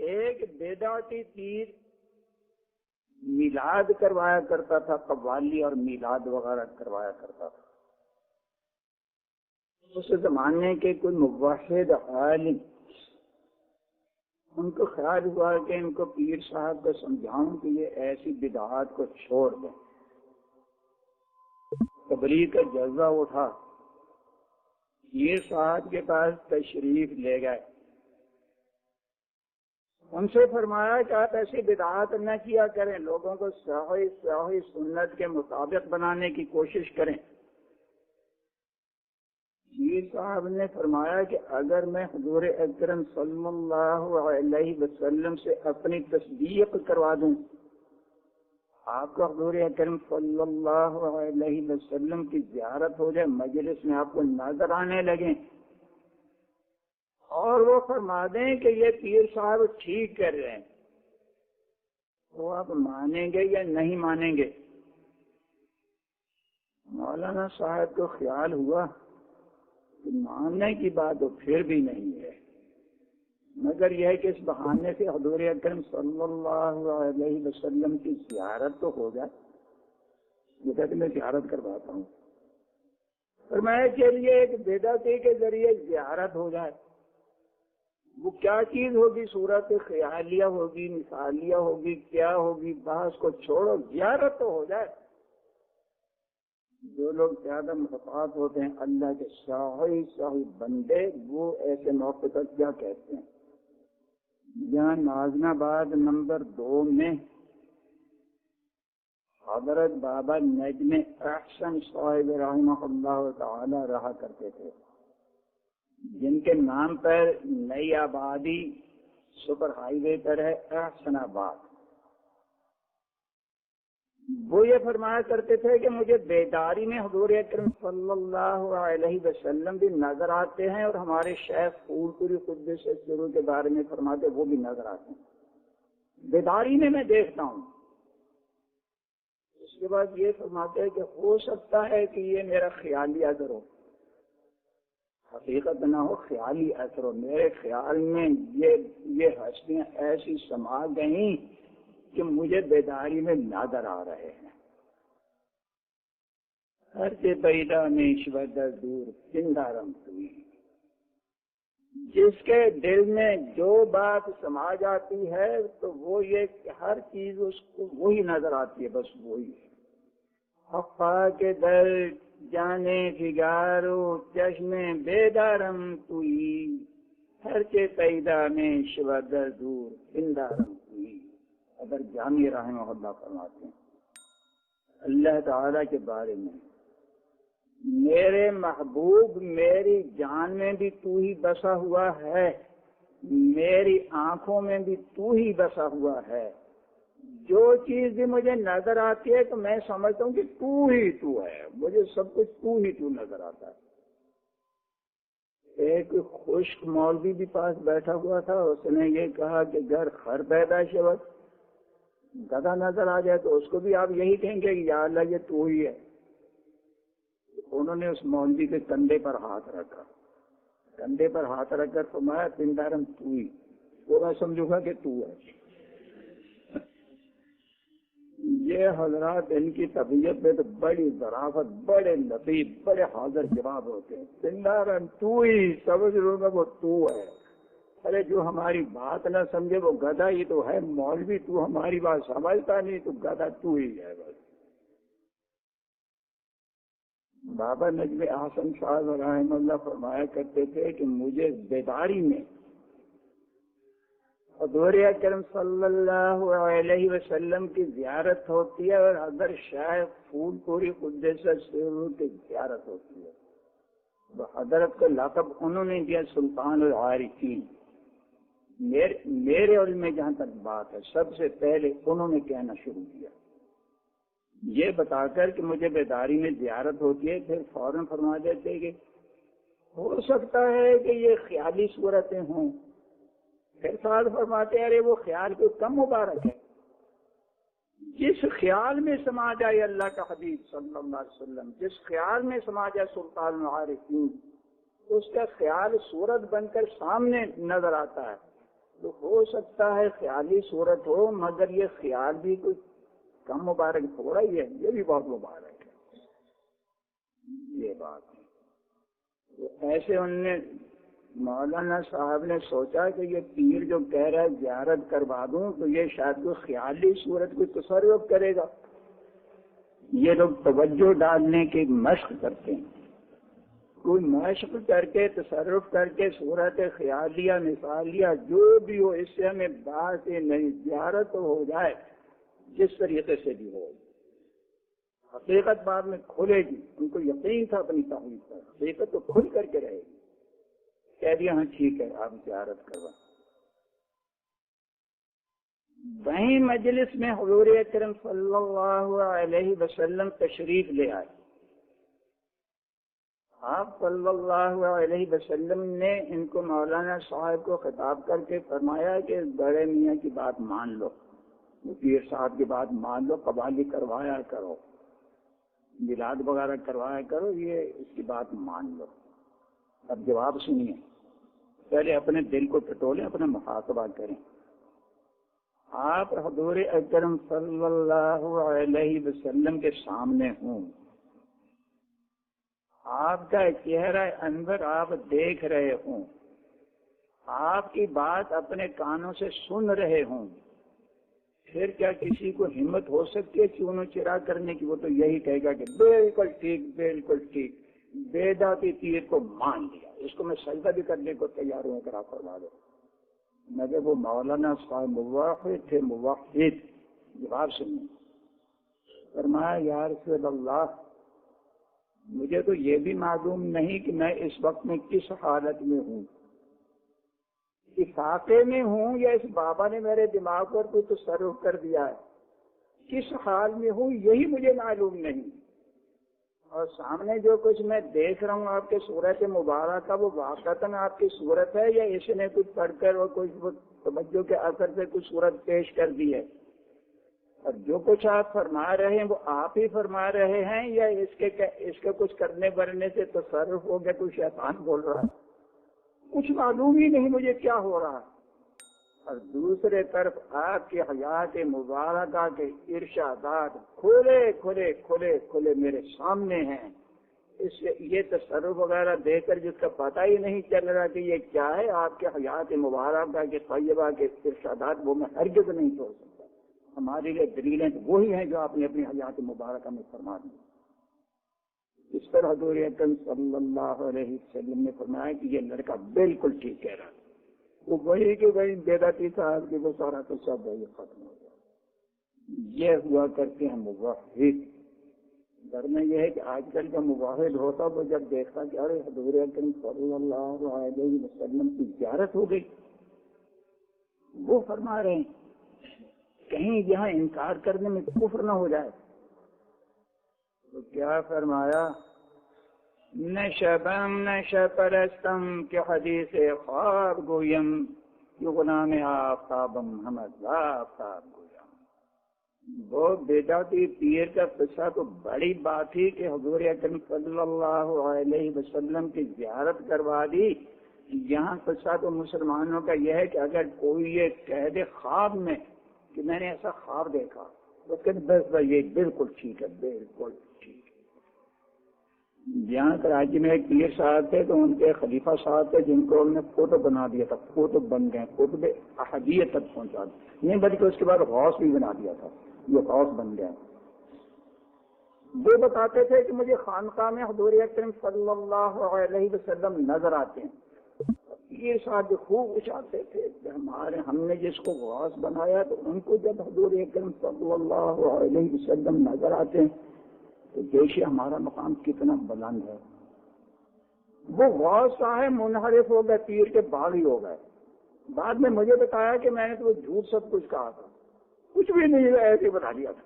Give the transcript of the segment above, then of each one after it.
ایک بدعتی پیر میلاد کروایا کرتا تھا، قوالی اور میلاد وغیرہ کروایا کرتا تھا۔ اس زمانے کے کوئی موحد عالم، ان کو خیال ہوا کہ ان کو پیر صاحب کو سمجھاؤں کہ یہ ایسی بدعات کو چھوڑ دیں۔ تبلیغ کا جذبہ اٹھا، پیر صاحب کے پاس تشریف لے گئے، ان سے فرمایا کہ آپ ایسی بدعات نہ کیا کریں، لوگوں کو صحیح سنت کے مطابق بنانے کی کوشش کریں۔ پیر صاحب نے فرمایا کہ اگر میں حضور اکرم صلی اللہ علیہ وسلم سے اپنی تصدیق کروا دوں، آپ کو حضور اکرم صلی اللہ علیہ وسلم کی زیارت ہو جائے، مجلس میں آپ کو نظر آنے لگیں، اور وہ فرما دیں کہ یہ پیر صاحب ٹھیک کر رہے ہیں، وہ آپ مانیں گے یا نہیں مانیں گے؟ مولانا صاحب کو خیال ہوا کہ ماننے کی بات تو پھر بھی نہیں ہے، مگر یہ ہے کہ اس بہانے سے حضور اکرم صلی اللہ علیہ وسلم کی زیارت تو ہو جائے۔ یہ کہتے میں زیارت کرواتا ہوں، فرمایا کے لیے ایک بدعتی کے ذریعے زیارت ہو جائے، وہ کیا چیز ہوگی؟ صورت خیالیہ ہوگی، مثالیہ ہوگی، کیا ہوگی؟ بحث کو چھوڑو، زیارت تو ہو جائے۔ جو لوگ زیادہ محتاط ہوتے ہیں اللہ کے صحیح بندے، وہ ایسے موقع پر کیا کہتے ہیں؟ یہاں نازن آباد نمبر 2 میں حضرت بابا نجم احسن صاحب رحمہ اللہ تعالی رہا کرتے تھے، جن کے نام پر نئی آبادی سپر ہائی وے پر ہے احسن آباد۔ وہ یہ فرمایا کرتے تھے کہ مجھے بیداری میں حضور اکرم صلی اللہ علیہ وسلم بھی نظر آتے ہیں، اور ہمارے شیخ پھول پوری قدس سرور کے بارے میں فرماتے وہ بھی نظر آتے ہیں، بیداری میں دیکھتا ہوں۔ اس کے بعد یہ فرماتے ہیں کہ ہو سکتا ہے کہ یہ میرا خیالی اثر ہو، حقیقت نہ ہو، خیالی اثر ہو، میرے خیال میں یہ ہستیاں ایسی سما گئیں کہ مجھے بیداری میں نظر آ رہے ہیں۔ ہر سے پیدا میں شبدر دور پندارم ہوئی، جس کے دل میں جو بات سما جاتی ہے تو وہ یہ کہ ہر چیز اس کو وہی نظر آتی ہے، بس وہی ہے۔ حقا کے در جانے فگارو چشم بیدارم ہوئی، ہر سے پیدا میں شبدر دور پندارم ہوئی۔ اگر جامی رحمہ اللہ فرماتے ہیں اللہ تعالی کے بارے میں، میرے محبوب میری جان میں بھی تو ہی بسا ہوا ہے، میری آنکھوں میں بھی تو ہی بسا ہوا ہے، جو چیز بھی مجھے نظر آتی ہے تو میں سمجھتا ہوں کہ تو ہی تو ہے، مجھے سب کچھ تو ہی تو نظر آتا ہے۔ ایک خشک مولوی بھی پاس بیٹھا ہوا تھا، اس نے یہ کہا کہ گر خر پیدا شود، گدھا نظر آ جائے تو اس کو بھی آپ یہی کہیں گے کہ یا اللہ یہ تو ہی ہے۔ انہوں نے اس مولوی کے کندھے پر ہاتھ رکھا، کندھے پر ہاتھ رکھ کر فرمایا پندارم تو ہی، وہ میں سمجھوں گا کہ تو ہے۔ یہ حضرات ان کی طبیعت میں تو بڑی ظرافت، بڑے لطیف، بڑے حاضر جواب ہوتے ہیں۔ پندارم تو ہی، سمجھ لوں گا وہ تو ہے۔ ارے جو ہماری بات نہ سمجھے وہ گدھا ہی تو ہے، مولوی تو ہماری بات سمجھتا نہیں تو گدھا تو ہی ہے بس۔ بابا نجم احسن صاحب رحمہ اللہ فرمایا کرتے تھے کہ مجھے بیداری میں حضور اکرم صلی اللہ علیہ وسلم کی زیارت ہوتی ہے، اور اگر شیخ پھول پوری قدس سرور کی زیارت ہوتی ہے۔ وہ حضرت کو لقب انہوں نے دیا سلطان العارفین۔ میرے علم میں جہاں تک بات ہے سب سے پہلے انہوں نے کہنا شروع کیا، یہ بتا کر کہ مجھے بیداری میں زیارت ہوتی ہے، پھر فوراً فرما دیتے کہ ہو سکتا ہے کہ یہ خیالی صورتیں ہوں، پھر ساتھ فرماتے ہیں ارے وہ خیال کو کم مبارک ہے، جس خیال میں سما جائے اللہ کا حبیب صلی اللہ علیہ وسلم، جس خیال میں سما جائے سلطان العارفین، اس کا خیال صورت بن کر سامنے نظر آتا ہے، تو ہو سکتا ہے خیالی صورت ہو، مگر یہ خیال بھی کوئی کم مبارک تھوڑا ہی ہے، یہ بھی بہت مبارک ہے، یہ بات ہے۔ تو ایسے ان نے مولانا صاحب نے سوچا کہ یہ پیر جو کہہ رہا ہے زیارت کروا دوں، تو یہ شاید کوئی خیالی صورت کوئی تصرف کرے گا۔ یہ لوگ توجہ ڈالنے کی مشق کرتے ہیں، کوئی مشق کر کے تصرف کر کے صورت خیالیہ مثالیہ جو بھی ہو، اس سے ہمیں بات ہی نہیں، زیارت تو ہو جائے جس طریقے سے بھی ہو، حقیقت بعد میں کھلے گی۔ ان کو یقین تھا اپنی توحید پر، حقیقت تو کھل کر کے رہے گی۔ کہہ دیا ہاں ٹھیک ہے، آپ زیارت کروائیں۔ وہیں مجلس میں حضور اکرم صلی اللہ علیہ وسلم تشریف لے آئے۔ آپ صلی اللہ علیہ وسلم نے ان کو مولانا صاحب کو خطاب کر کے فرمایا کہ بڑے میاں کی بات مان لو، پیر صاحب کی بات مان لو، قوالی کروایا کرو، میلاد وغیرہ کروایا کرو، یہ اس کی بات مان لو۔ اب جواب سنیے، پہلے اپنے دل کو ٹٹولیں، اپنا محاسبہ کریں۔ آپ حضور اکرم صلی اللہ علیہ وسلم کے سامنے ہوں، آپ کا چہرہ انور آپ دیکھ رہے ہوں، آپ کی بات اپنے کانوں سے سن رہے ہوں، پھر کیا کسی کو ہمت ہو سکتی ہے چونو چرا کرنے کی؟ وہ تو یہی کہے گا کہ بالکل ٹھیک، بالکل ٹھیک، بیداتی پیر کو مان لیا، اس کو میں سجدہ بھی کرنے کو تیار ہوں، کرا فرما دو۔ مگر وہ مولانا صاحب موحد تھے، موحد۔ جواب سنیں، فرمایا یا رسول اللہ، مجھے تو یہ بھی معلوم نہیں کہ میں اس وقت میں کس حالت میں ہوں، افاقے میں ہوں یا اس بابا نے میرے دماغ پر کوئی تصرف کر دیا ہے، کس حال میں ہوں یہی مجھے معلوم نہیں۔ اور سامنے جو کچھ میں دیکھ رہا ہوں آپ کے صورت مبارکہ، وہ واقعتاً آپ کی صورت ہے یا اس نے کچھ پڑھ کر اور کچھ توجہ کے اثر سے کچھ صورت پیش کر دی ہے؟ اور جو کچھ آپ فرما رہے ہیں وہ آپ ہی فرما رہے ہیں یا اس کے کچھ کرنے برنے سے تصرف ہو گیا، کوئی شیطان بول رہا ہے؟ کچھ معلوم ہی نہیں مجھے کیا ہو رہا ہے۔ اور دوسرے طرف آپ کی حیات مبارکہ کے ارشادات کھلے کھلے کھلے کھلے میرے سامنے ہیں، اس سے یہ تصرف وغیرہ دے کر جس کا پتہ ہی نہیں چل رہا کہ یہ کیا ہے، آپ کے حیات مبارکہ کے طیبہ کے ارشادات وہ میں ہرگز نہیں چھوڑ سکتا۔ ہمارے لیے دلیلیں وہی ہیں جو آپ نے اپنی حیات مبارکہ میں فرما دی۔ اس پر حضور اکرم صلی اللہ علیہ وسلم نے فرمایا کہ یہ لڑکا بالکل ٹھیک کہہ رہا ہے، وہ وہی کہ وہی بیداتی صاحب کی وہ سارا تو سب وہی ختم ہو گیا۔ یہ ہوا کرتے ہیں موحد۔ ورنہ یہ ہے کہ آج کل کا موحد ہوتا وہ جب دیکھتا کہ ارے حضور اکرم صلی اللہ علیہ وسلم کی زیارت ہو گئی، وہ فرما رہے ہیں کہیں یہاں انکار کرنے میں کفر نہ ہو جائے۔ تو کیا فرمایا، نشبم نش پرستم کے حدیث خواب گویم کہ غلام آفتابم حمد آفتاب گویم۔ وہ بیداتی پیر کا قصہ تو بڑی بات تھی کہ حضور اکرم صلی اللہ علیہ وسلم کی زیارت کروا دی۔ یہاں قصہ تو مسلمانوں کا یہ ہے کہ اگر کوئی یہ کہہ دے خواب میں کہ میں نے ایسا خواب دیکھا، تو کہ بس یہ بالکل ٹھیک ہے، بالکل ٹھیک ہے۔ یہاں کراچی میں ایک پیر صاحب تھے، تو ان کے خلیفہ صاحب تھے جن کو انہوں نے فوٹو بنا دیا تھا، فوٹو بن گئے، قطب احدیت تک پہنچا دیا، نہیں بلکہ اس کے بعد غوث بھی بنا دیا تھا، یہ غوث بن گیا۔ وہ بتاتے تھے کہ مجھے خانقاہ میں حضور اکرم صلی اللہ علیہ وسلم نظر آتے ہیں۔ یہ صاحب خوب اچھاتے تھے کہ ہم نے جس کو غوث بنایا تو ان کو جب حضور اکرم صلی اللہ علیہ وسلم نظر آتے ہیں تو دیکھیے ہمارا مقام کتنا بلند ہے۔ وہ غوث صاحب منحرف ہو گئے، پیر کے باغ ہی ہو گئے۔ بعد میں مجھے بتایا کہ میں نے تو جھوٹ سب کچھ کہا تھا، کچھ بھی نہیں، ایسے بتا دیا تھا۔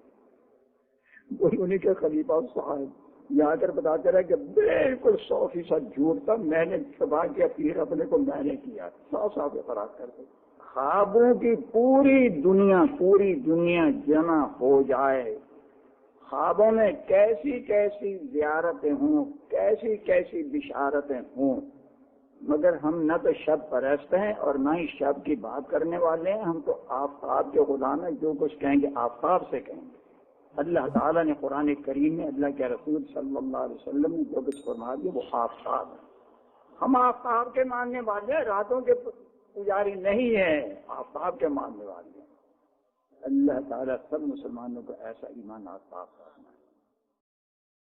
وہی انہیں کے خلیفہ صاحب یہاں کر بتاتے رہے کہ بالکل 100% جھوٹ تھا، میں نے صبح کیا پیر اپنے کو میں نے کیا، 100 اقرار کرتے۔ خوابوں کی پوری دنیا جمع ہو جائے، خوابوں میں کیسی کیسی زیارتیں ہوں، کیسی کیسی بشارتیں ہوں، مگر ہم نہ تو شب پرست ہیں اور نہ ہی شب کی بات کرنے والے ہیں، ہم تو آفتاب کے غلام ہیں، جو کچھ کہیں گے آفتاب سے کہیں گے۔ اللہ تعالیٰ نے قرآن کریم میں اللہ کے رسول صلی اللہ علیہ وسلم نے جو کچھ فرما دیا وہ آفتاب ہے۔ ہم آفتاب کے ماننے والے ہیں، راتوں کے پجاری نہیں ہیں، آفتاب کے ماننے والے ہیں۔ اللہ تعالیٰ سب مسلمانوں کو ایسا ایمان آفتاب ہے۔